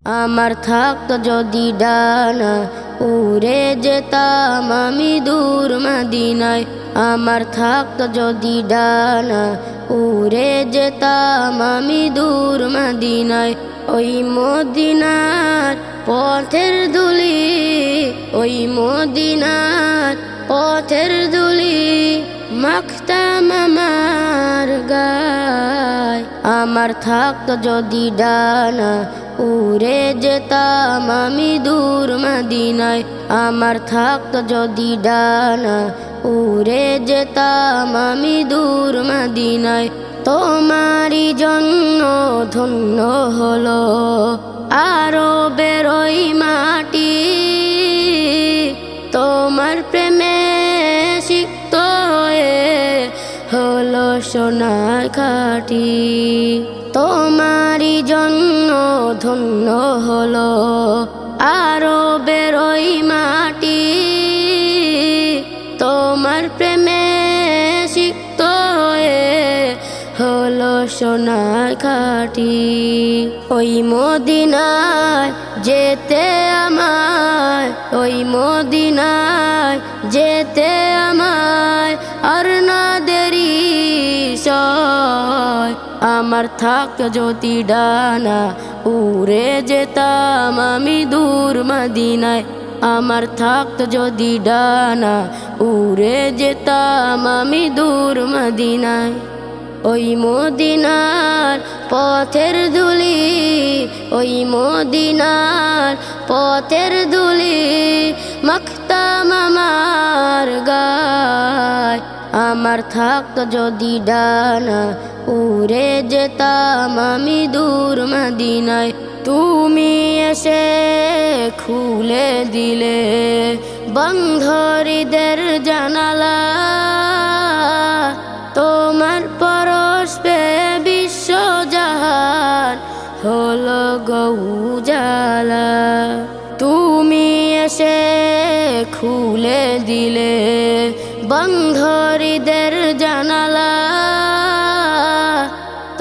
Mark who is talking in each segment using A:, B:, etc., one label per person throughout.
A: আমার থাকতো যদি ডানা উড়ে যেতাম আমি দূর মদিনায়। আমার থাকতো যদি ডানা উড়ে যেতাম আমি দূর মদিনায়। ওই মদিনার পথের ধুলি, ওই মদিনার পথের ধুলি মাখতাম আমার গায়। আমার থাকতো যদি ডানা উড়ে যেতাম আমি দূর মদিনায়। আমার থাকতো যদি ডানা উড়ে যেতাম আমি দূর মদিনায়। তোমারই জন্য ধন্য হলো আরবের ওই মাটি, তোমার প্রেমে সিক্ত হয়ে হলো সোনার খাঁটি। তোমারই জন্য ধন্য হলো আরবের ওই মাটি, তোমার প্রেমে সিক্ত হয়ে হলো সোনার খাঁটি। ওই মদিনায় যেতে আমায়, ওই মদিনায় যেতে আমায় আর না দেরি সয়। আমার থাকতো যদি ডানা উড়ে যেতাম আমি দূর মদিনায়। আমার থাকতো যদি ডানা উড়ে যেতাম আমি দূর মদিনায়। ওই মদিনার পথের ধুলি, ওই মদিনার পথের ধুলি মাখতাম আমার গায়। আমার থাকতো যদি ডানা উড়ে যেতাম আমি দূর মদিনায়। তুমি এসে খুলে দিলে বন্ধ হৃদের জানালা, তোমার পরশ পেয়ে বিশ্বজাহান হলো গো উজালা। তুমি এসে খুলে দিলে বন্ধ হৃদের জানালা,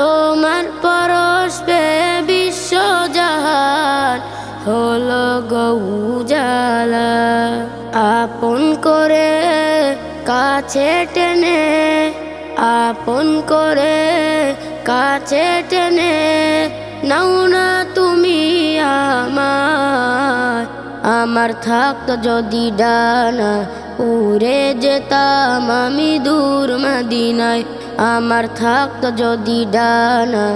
A: তোমার পরশ পেয়ে বিশ্বজাহান হলো গো উজালা। আপন করে কাছে টেনে, আপন করে কাছে টেনে নাও না তুমি আমায়। আমার থাকতো যদি ডানা উড়ে যেতাম আমি দূর মদিনায়। আমার থাকতো যদি ডানা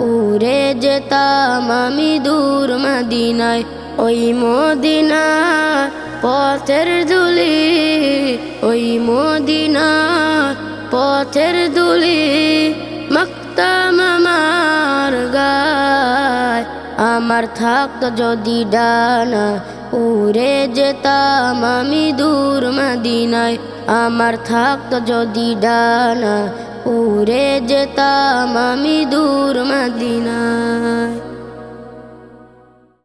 A: উড়ে যেতাম আমি দূর মদিনায়। ওই মদিনার পথের ধুলি, ওই মদিনার পথের ধুলি মাখতাম আমার গায়। আমার থাকতো যদি ডানা উড়ে যেতাম আমি দূর মদিনায়। আমার থাকতো যদি ডানা উড়ে যেতাম আমি দূর মদিনায়।